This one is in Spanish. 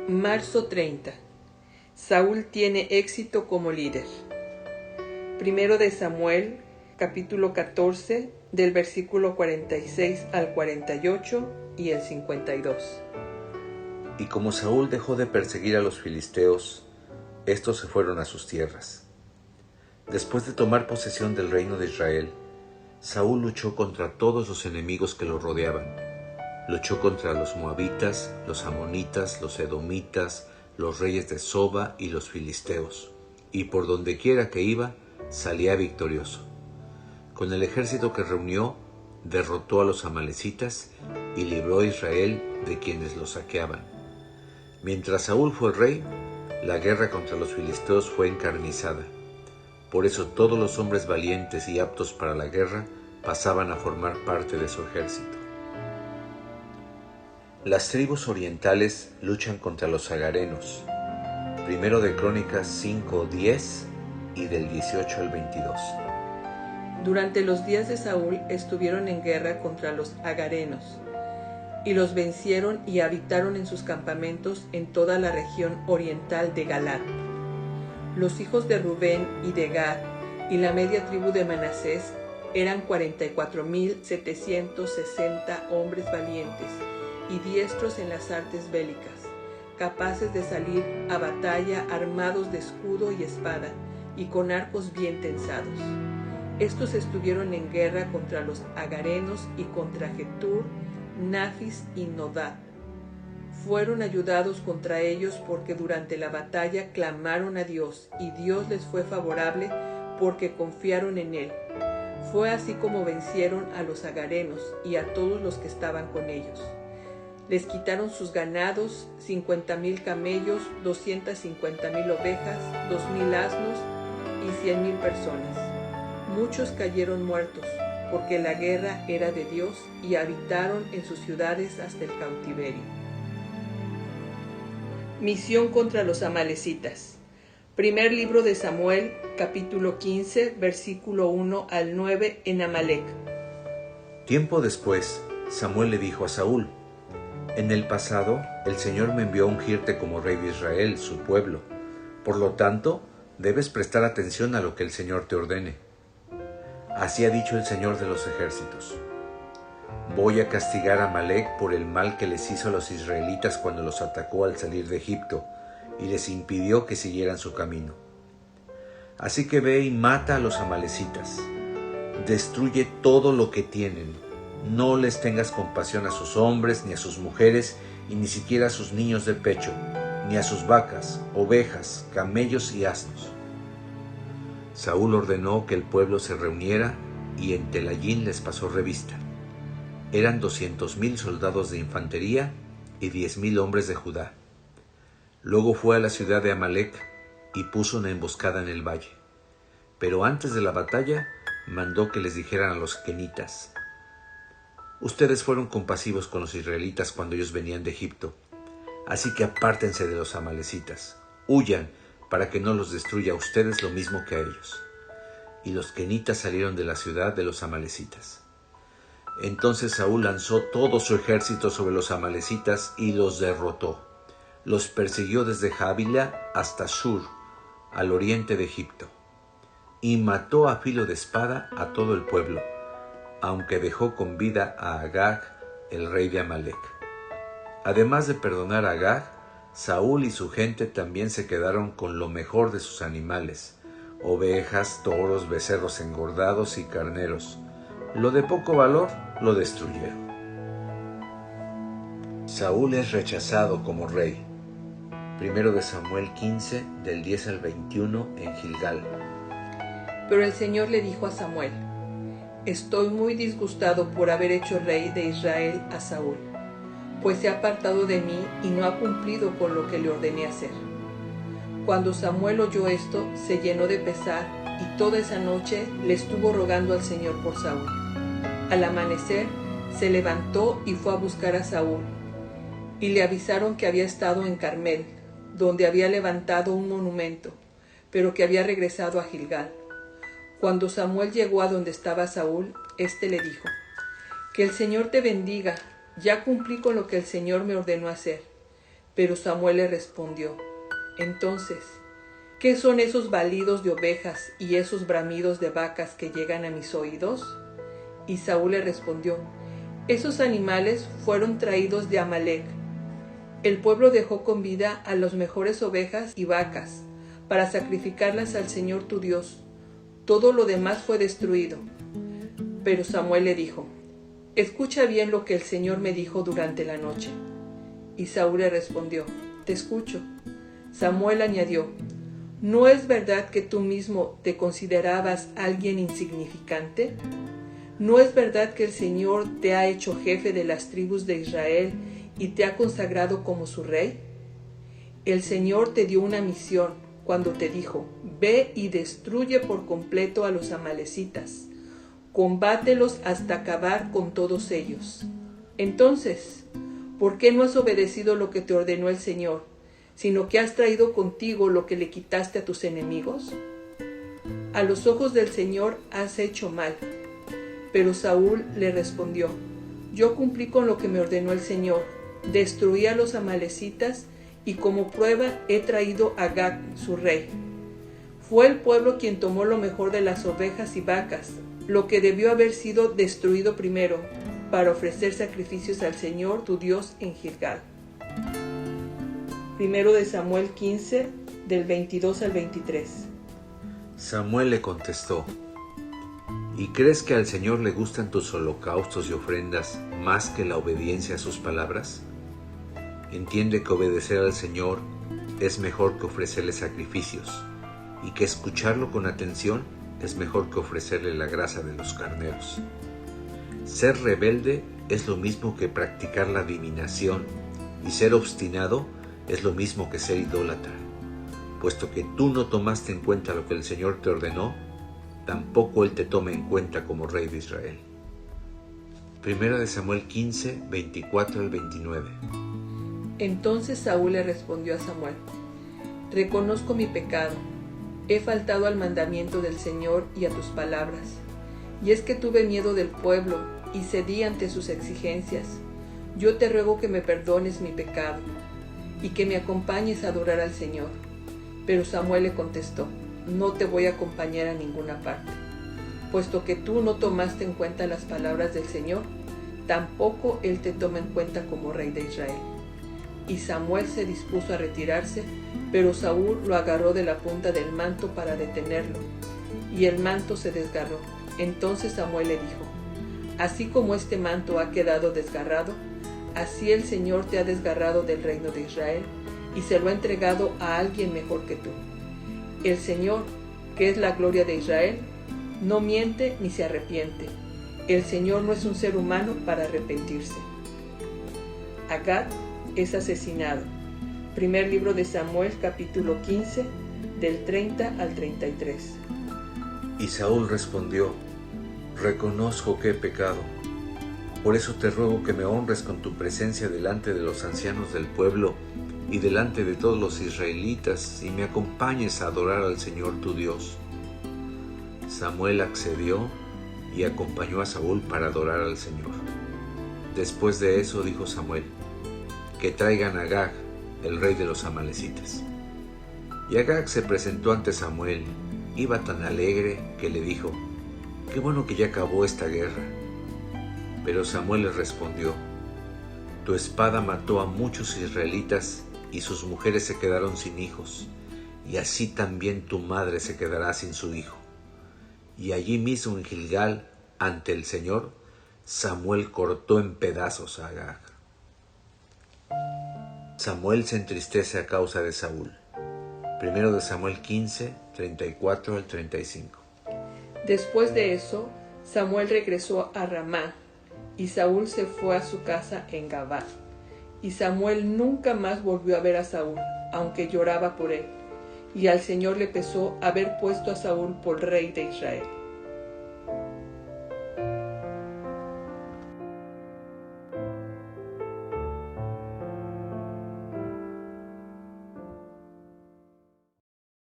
Marzo 30. Saúl tiene éxito como líder. Primero de Samuel, capítulo 14, del versículo 46 al 48 y el 52. Y como Saúl dejó de perseguir a los filisteos, estos se fueron a sus tierras. Después de tomar posesión del reino de Israel, Saúl luchó contra todos los enemigos que lo rodeaban. Luchó contra los moabitas, los amonitas, los edomitas, los reyes de Soba y los filisteos, y por donde quiera que iba, salía victorioso. Con el ejército que reunió, derrotó a los amalecitas y libró a Israel de quienes lo saqueaban. Mientras Saúl fue rey, la guerra contra los filisteos fue encarnizada. Por eso todos los hombres valientes y aptos para la guerra pasaban a formar parte de su ejército. Las tribus orientales luchan contra los agarenos. Primero de Crónicas 5:10 y del 18 al 22. Durante los días de Saúl estuvieron en guerra contra los agarenos, y los vencieron y habitaron en sus campamentos en toda la región oriental de Galaad. Los hijos de Rubén y de Gad y la media tribu de Manasés eran 44,760 hombres valientes y diestros en las artes bélicas, capaces de salir a batalla armados de escudo y espada y con arcos bien tensados. Estos estuvieron en guerra contra los agarenos y contra Getur, Nafis y Nodab. Fueron ayudados contra ellos porque durante la batalla clamaron a Dios, y Dios les fue favorable porque confiaron en Él. Fue así como vencieron a los agarenos y a todos los que estaban con ellos. Les quitaron sus ganados, 50,000 camellos, 250,000 ovejas, 2,000 asnos y 100,000 personas. Muchos cayeron muertos, porque la guerra era de Dios, y habitaron en sus ciudades hasta el cautiverio. Misión contra los amalecitas. Primer libro de Samuel, capítulo 15, versículo 1 al 9, en Amalec. Tiempo después, Samuel le dijo a Saúl: En el pasado, el Señor me envió a ungirte como rey de Israel, su pueblo. Por lo tanto, debes prestar atención a lo que el Señor te ordene. Así ha dicho el Señor de los ejércitos: Voy a castigar a Amalec por el mal que les hizo a los israelitas cuando los atacó al salir de Egipto y les impidió que siguieran su camino. Así que ve y mata a los amalecitas. Destruye todo lo que tienen. No les tengas compasión a sus hombres, ni a sus mujeres, y ni siquiera a sus niños de pecho, ni a sus vacas, ovejas, camellos y asnos. Saúl ordenó que el pueblo se reuniera y en Telayín les pasó revista. Eran 200,000 soldados de infantería y 10,000 hombres de Judá. Luego fue a la ciudad de Amalec y puso una emboscada en el valle. Pero antes de la batalla mandó que les dijeran a los quenitas: Ustedes fueron compasivos con los israelitas cuando ellos venían de Egipto, así que apártense de los amalecitas, huyan para que no los destruya a ustedes lo mismo que a ellos. Y los quenitas salieron de la ciudad de los amalecitas. Entonces Saúl lanzó todo su ejército sobre los amalecitas y los derrotó. Los persiguió desde Javila hasta Shur, al oriente de Egipto, y mató a filo de espada a todo el pueblo, aunque dejó con vida a Agag, el rey de Amalec. Además de perdonar a Agag, Saúl y su gente también se quedaron con lo mejor de sus animales: ovejas, toros, becerros engordados y carneros. Lo de poco valor lo destruyeron. Saúl es rechazado como rey. Primero de Samuel 15, del 10 al 21, en Gilgal. Pero el Señor le dijo a Samuel: Estoy muy disgustado por haber hecho rey de Israel a Saúl, pues se ha apartado de mí y no ha cumplido con lo que le ordené hacer. Cuando Samuel oyó esto, se llenó de pesar, y toda esa noche le estuvo rogando al Señor por Saúl. Al amanecer, se levantó y fue a buscar a Saúl, y le avisaron que había estado en Carmel, donde había levantado un monumento, pero que había regresado a Gilgal. Cuando Samuel llegó a donde estaba Saúl, éste le dijo: Que el Señor te bendiga, ya cumplí con lo que el Señor me ordenó hacer. Pero Samuel le respondió: entonces, ¿qué son esos balidos de ovejas y esos bramidos de vacas que llegan a mis oídos? Y Saúl le respondió: esos animales fueron traídos de Amalec. El pueblo dejó con vida a las mejores ovejas y vacas para sacrificarlas al Señor tu Dios. Todo lo demás fue destruido. Pero Samuel le dijo: escucha bien lo que el Señor me dijo durante la noche. Y Saúl le respondió: te escucho. Samuel añadió: ¿no es verdad que tú mismo te considerabas alguien insignificante? ¿No es verdad que el Señor te ha hecho jefe de las tribus de Israel y te ha consagrado como su rey? El Señor te dio una misión cuando te dijo: ve y destruye por completo a los amalecitas, combátelos hasta acabar con todos ellos. Entonces, ¿por qué no has obedecido lo que te ordenó el Señor, sino que has traído contigo lo que le quitaste a tus enemigos? A los ojos del Señor has hecho mal. Pero Saúl le respondió: yo cumplí con lo que me ordenó el Señor, destruí a los amalecitas y como prueba he traído a Agag, su rey. Fue el pueblo quien tomó lo mejor de las ovejas y vacas, lo que debió haber sido destruido primero, para ofrecer sacrificios al Señor tu Dios en Gilgal. Primero de Samuel 15, del 22 al 23. Samuel le contestó: ¿y crees que al Señor le gustan tus holocaustos y ofrendas más que la obediencia a sus palabras? Entiende que obedecer al Señor es mejor que ofrecerle sacrificios, y que escucharlo con atención es mejor que ofrecerle la grasa de los carneros. Ser rebelde es lo mismo que practicar la adivinación, y ser obstinado es lo mismo que ser idólatra. Puesto que tú no tomaste en cuenta lo que el Señor te ordenó, tampoco Él te toma en cuenta como rey de Israel. Primera de Samuel 15, 24 al 29. Entonces Saúl le respondió a Samuel: reconozco mi pecado, he faltado al mandamiento del Señor y a tus palabras, y es que tuve miedo del pueblo y cedí ante sus exigencias. Yo te ruego que me perdones mi pecado y que me acompañes a adorar al Señor. Pero Samuel le contestó: no te voy a acompañar a ninguna parte, puesto que tú no tomaste en cuenta las palabras del Señor, tampoco Él te toma en cuenta como rey de Israel. Y Samuel se dispuso a retirarse, pero Saúl lo agarró de la punta del manto para detenerlo, y el manto se desgarró. Entonces Samuel le dijo: así como este manto ha quedado desgarrado, así el Señor te ha desgarrado del reino de Israel, y se lo ha entregado a alguien mejor que tú. El Señor, que es la gloria de Israel, no miente ni se arrepiente. El Señor no es un ser humano para arrepentirse. Agag es asesinado. Primer libro de Samuel, capítulo 15, del 30 al 33. Y Saúl respondió: reconozco que he pecado. Por eso te ruego que me honres con tu presencia delante de los ancianos del pueblo y delante de todos los israelitas, y me acompañes a adorar al Señor tu Dios. Samuel accedió y acompañó a Saúl para adorar al Señor. Después de eso dijo Samuel: que traigan a Agag, el rey de los amalecitas. Y Agag se presentó ante Samuel. Iba tan alegre que le dijo: qué bueno que ya acabó esta guerra. Pero Samuel le respondió: tu espada mató a muchos israelitas y sus mujeres se quedaron sin hijos, y así también tu madre se quedará sin su hijo. Y allí mismo en Gilgal, ante el Señor, Samuel cortó en pedazos a Agag. Samuel se entristece a causa de Saúl. Primero de Samuel 15, 34 al 35. Después de eso, Samuel regresó a Ramá, y Saúl se fue a su casa en Gabá. Y Samuel nunca más volvió a ver a Saúl, aunque lloraba por él. Y al Señor le pesó haber puesto a Saúl por rey de Israel.